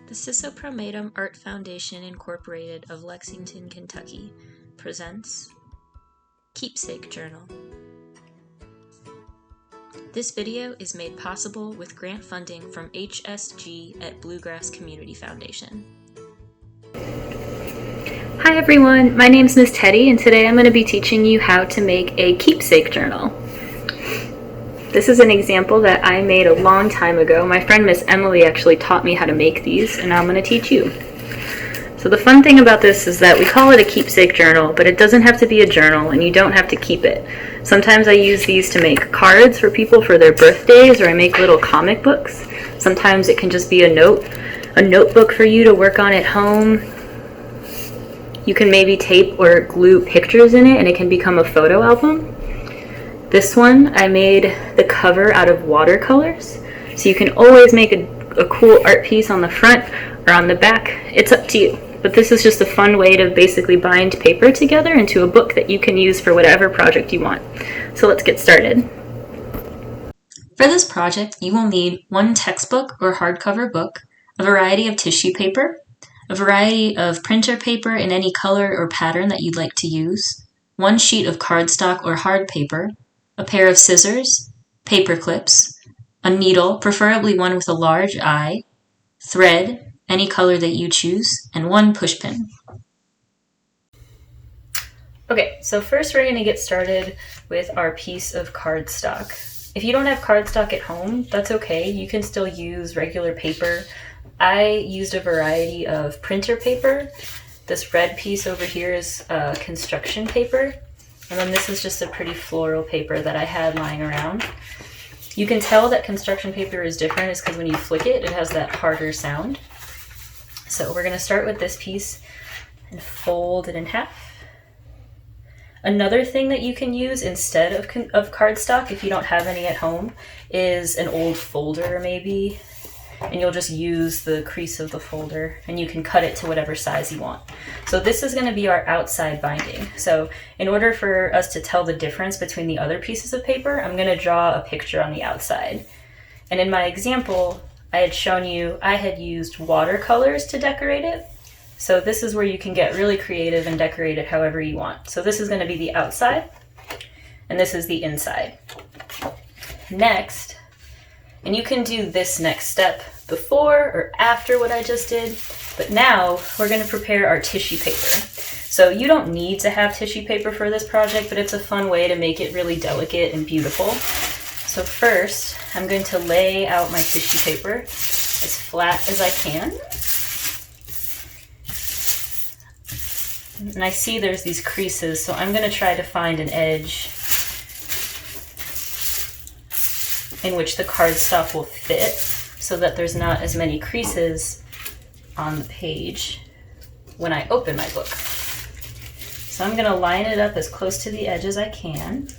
The Cisopromatum Art Foundation Incorporated of Lexington, Kentucky presents Keepsake Journal. This video is made possible with grant funding from HSG at Bluegrass Community Foundation. Hi everyone, my name is Ms. Teddy and today I'm going to be teaching you how to make a keepsake journal. This is an example that I made a long time ago. My friend Miss Emily actually taught me how to make these, and now I'm going to teach you. So the fun thing about this is that we call it a keepsake journal, but it doesn't have to be a journal and you don't have to keep it. Sometimes I use these to make cards for people for their birthdays, or I make little comic books. Sometimes it can just be a notebook for you to work on at home. You can maybe tape or glue pictures in it and it can become a photo album. This one, I made the cover out of watercolors. So you can always make a cool art piece on the front or on the back. It's up to you. But this is just a fun way to basically bind paper together into a book that you can use for whatever project you want. So let's get started. For this project, you will need one textbook or hardcover book, a variety of tissue paper, a variety of printer paper in any color or pattern that you'd like to use, one sheet of cardstock or hard paper, a pair of scissors, paper clips, a needle, preferably one with a large eye, thread, any color that you choose, and one pushpin. Okay, so first we're going to get started with our piece of cardstock. If you don't have cardstock at home, that's okay. You can still use regular paper. I used a variety of printer paper. This red piece over here is construction paper. And then this is just a pretty floral paper that I had lying around. You can tell that construction paper is different is because when you flick it, it has that harder sound. So we're going to start with this piece and fold it in half. Another thing that you can use instead of cardstock, if you don't have any at home, is an old folder maybe. And you'll just use the crease of the folder and you can cut it to whatever size you want. So this is going to be our outside binding. So in order for us to tell the difference between the other pieces of paper, I'm going to draw a picture on the outside. And in my example, I had shown you I had used watercolors to decorate it. So this is where you can get really creative and decorate it however you want. So this is going to be the outside and this is the inside. Next, and you can do this next step before or after what I just did, but now we're going to prepare our tissue paper. So you don't need to have tissue paper for this project, but it's a fun way to make it really delicate and beautiful. So first, I'm going to lay out my tissue paper as flat as I can. And I see there's these creases, so I'm going to try to find an edge in which the cardstock will fit so that there's not as many creases on the page when I open my book. So I'm going to line it up as close to the edge as I can.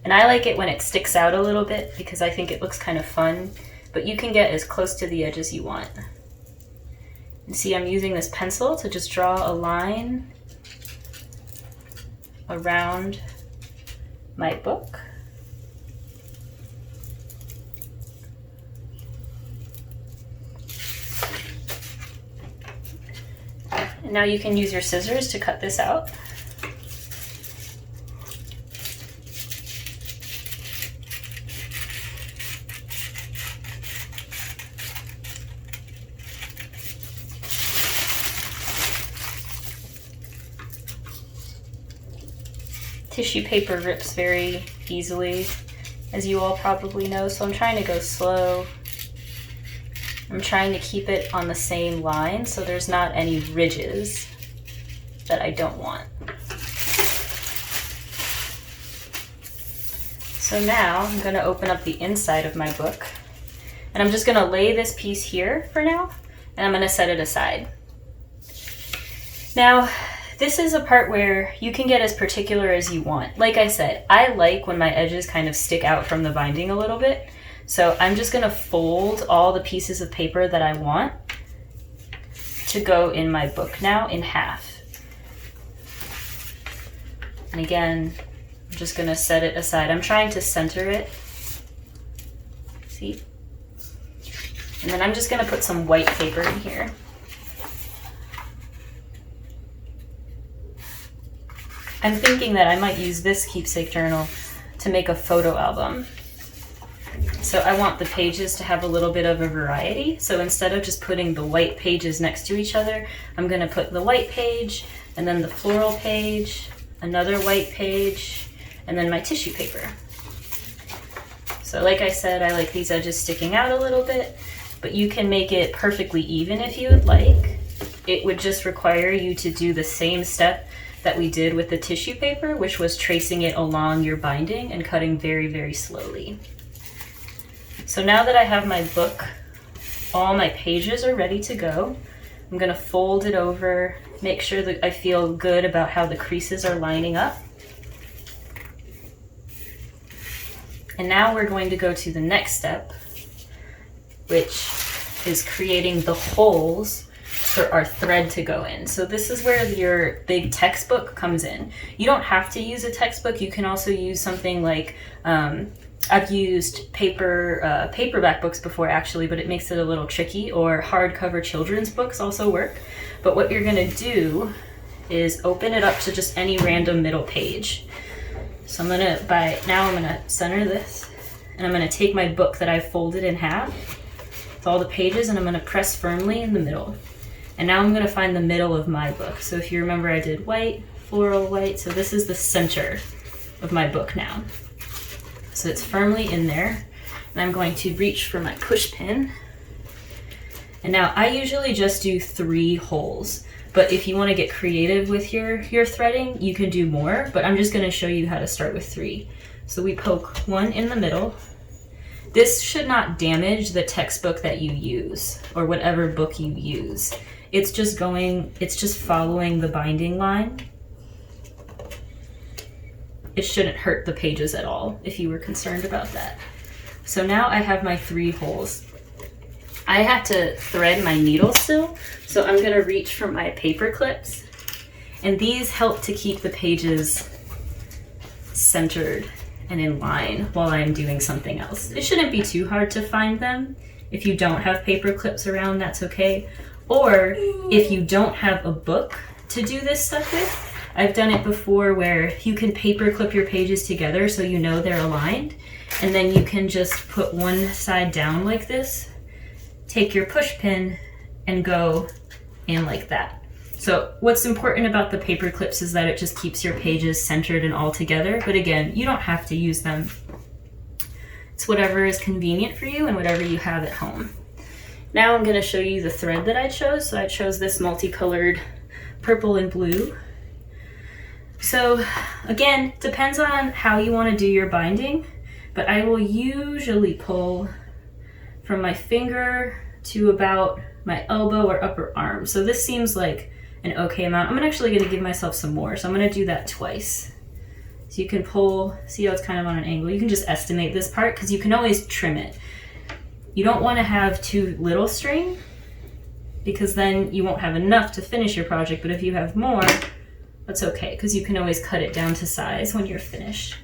And I like it when it sticks out a little bit because I think it looks kind of fun, but you can get as close to the edge as you want. And see, I'm using this pencil to just draw a line around my book. And now you can use your scissors to cut this out. Tissue paper rips very easily, as you all probably know, so I'm trying to go slow. I'm trying to keep it on the same line so there's not any ridges that I don't want. So now I'm going to open up the inside of my book and I'm just going to lay this piece here for now and I'm going to set it aside. Now, this is a part where you can get as particular as you want. Like I said, I like when my edges kind of stick out from the binding a little bit. So I'm just going to fold all the pieces of paper that I want to go in my book now in half. And again, I'm just going to set it aside. I'm trying to center it. See? And then I'm just going to put some white paper in here. I'm thinking that I might use this Keepsake Journal to make a photo album. So I want the pages to have a little bit of a variety. So instead of just putting the white pages next to each other, I'm going to put the white page and then the floral page, another white page, and then my tissue paper. So like I said, I like these edges sticking out a little bit, but you can make it perfectly even if you would like. It would just require you to do the same step that we did with the tissue paper, which was tracing it along your binding and cutting very, very slowly. So now that I have my book, all my pages are ready to go. I'm going to fold it over, make sure that I feel good about how the creases are lining up. And now we're going to go to the next step, which is creating the holes for our thread to go in. So this is where your big textbook comes in. You don't have to use a textbook. You can also use something like, I've used paperback books before actually, but it makes it a little tricky, or hardcover children's books also work. But what you're gonna do is open it up to just any random middle page. So I'm gonna center this, and I'm gonna take my book that I've folded in half with all the pages, and I'm gonna press firmly in the middle. And now I'm gonna find the middle of my book. So if you remember, I did white, floral white, so this is the center of my book now. So it's firmly in there, and I'm going to reach for my push pin. And now I usually just do 3 holes, but if you want to get creative with your threading, you can do more, but I'm just going to show you how to start with 3. So we poke 1 in the middle. This should not damage the textbook that you use, or whatever book you use. It's just following the binding line. It shouldn't hurt the pages at all if you were concerned about that. So now I have my 3 holes. I had to thread my needle still, so I'm gonna reach for my paper clips, and these help to keep the pages centered and in line while I'm doing something else. It shouldn't be too hard to find them. If you don't have paper clips around, that's okay. Or if you don't have a book to do this stuff with, I've done it before where you can paper clip your pages together so you know they're aligned, and then you can just put one side down like this, take your push pin, and go in like that. So what's important about the paper clips is that it just keeps your pages centered and all together, but again, you don't have to use them. It's whatever is convenient for you and whatever you have at home. Now I'm going to show you the thread that I chose. So I chose this multicolored purple and blue. So again, depends on how you want to do your binding, but I will usually pull from my finger to about my elbow or upper arm. So this seems like an okay amount. I'm actually going to give myself some more, so I'm going to do that twice. So you can pull, see how it's kind of on an angle. You can just estimate this part because you can always trim it. You don't want to have too little string because then you won't have enough to finish your project, but if you have more, that's okay because you can always cut it down to size when you're finished.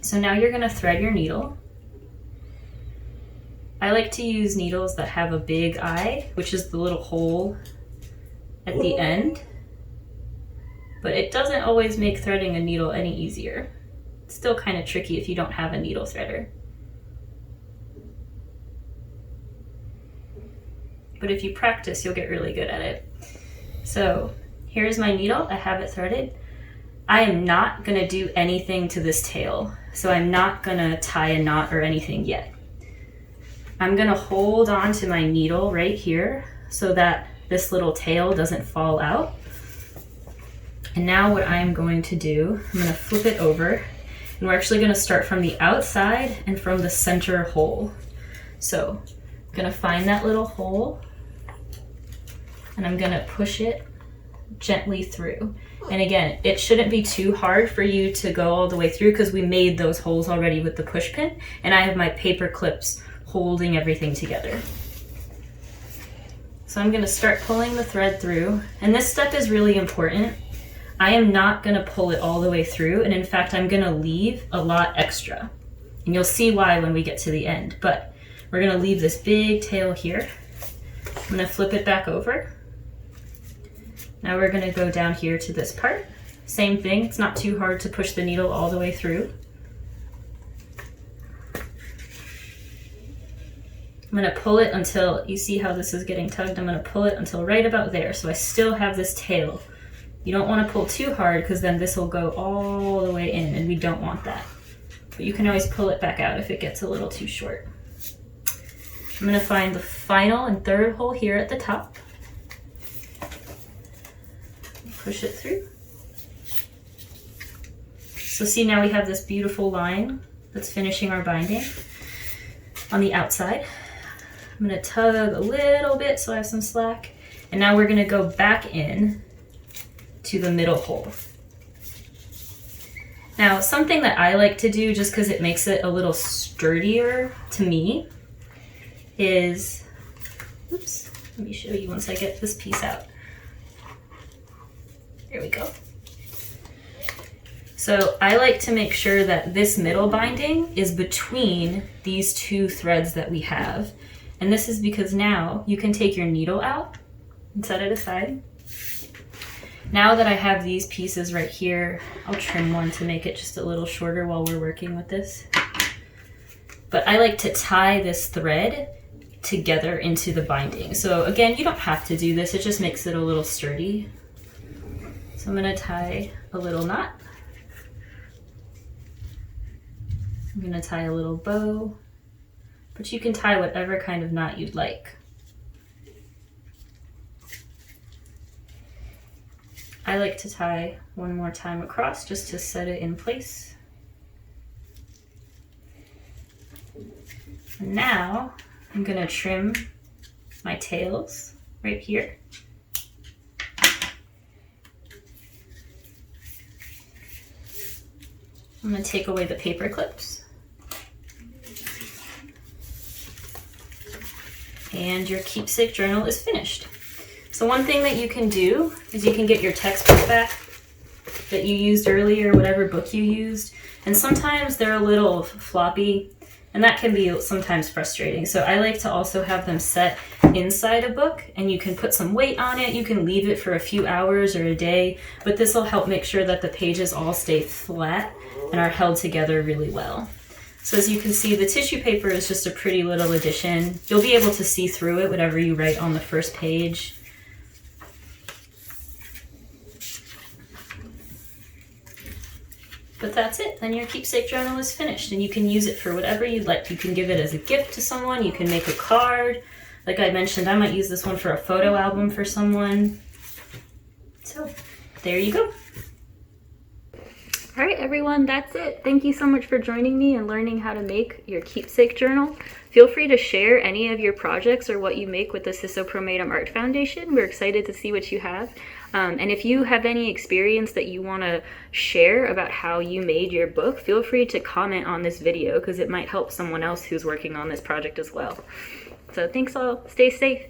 So now you're going to thread your needle. I like to use needles that have a big eye, which is the little hole at the end, but it doesn't always make threading a needle any easier. It's still kind of tricky if you don't have a needle threader. But if you practice, you'll get really good at it. So here's my needle, I have it threaded. I am not gonna do anything to this tail, so I'm not gonna tie a knot or anything yet. I'm gonna hold on to my needle right here so that this little tail doesn't fall out. And now what I'm going to do, I'm gonna flip it over, and we're actually gonna start from the outside and from the center hole. So I'm gonna find that little hole, and I'm gonna push it gently through. And again, it shouldn't be too hard for you to go all the way through because we made those holes already with the push pin, and I have my paper clips holding everything together. So I'm gonna start pulling the thread through, and this step is really important. I am not gonna pull it all the way through, and in fact, I'm gonna leave a lot extra. And you'll see why when we get to the end. But We're gonna leave this big tail here. I'm gonna flip it back over. Now we're gonna go down here to this part. Same thing, it's not too hard to push the needle all the way through. I'm gonna pull it until, you see how this is getting tugged? I'm gonna pull it until right about there, so I still have this tail. You don't wanna pull too hard because then this will go all the way in and we don't want that. But you can always pull it back out if it gets a little too short. I'm gonna find the final and third hole here at the top. Push it through. So see, now we have this beautiful line that's finishing our binding on the outside. I'm gonna tug a little bit so I have some slack. And now we're gonna go back in to the middle hole. Now, something that I like to do, just because it makes it a little sturdier to me, is, oops, let me show you once I get this piece out. There we go. So I like to make sure that this middle binding is between these two threads that we have. And this is because now you can take your needle out and set it aside. Now that I have these pieces right here, I'll trim one to make it just a little shorter while we're working with this. But I like to tie this thread together into the binding. So again, you don't have to do this, it just makes it a little sturdy. So I'm gonna tie a little knot. I'm gonna tie a little bow, but you can tie whatever kind of knot you'd like. I like to tie one more time across just to set it in place. And now I'm gonna trim my tails right here. I'm gonna take away the paper clips. And your keepsake journal is finished. So one thing that you can do is you can get your textbook back that you used earlier, whatever book you used, and sometimes they're a little floppy, and that can be sometimes frustrating. So I like to also have them set inside a book, and you can put some weight on it, you can leave it for a few hours or a day, but this will help make sure that the pages all stay flat and are held together really well. So as you can see, the tissue paper is just a pretty little addition. You'll be able to see through it, whatever you write on the first page. But that's it, then your keepsake journal is finished and you can use it for whatever you'd like. You can give it as a gift to someone, you can make a card. Like I mentioned, I might use this one for a photo album for someone. So there you go. All right, everyone, that's it. Thank you so much for joining me and learning how to make your keepsake journal. Feel free to share any of your projects or what you make with the Sisopromatum Art Foundation. We're excited to see what you have. And if you have any experience that you want to share about how you made your book, feel free to comment on this video because it might help someone else who's working on this project as well. So thanks all. Stay safe.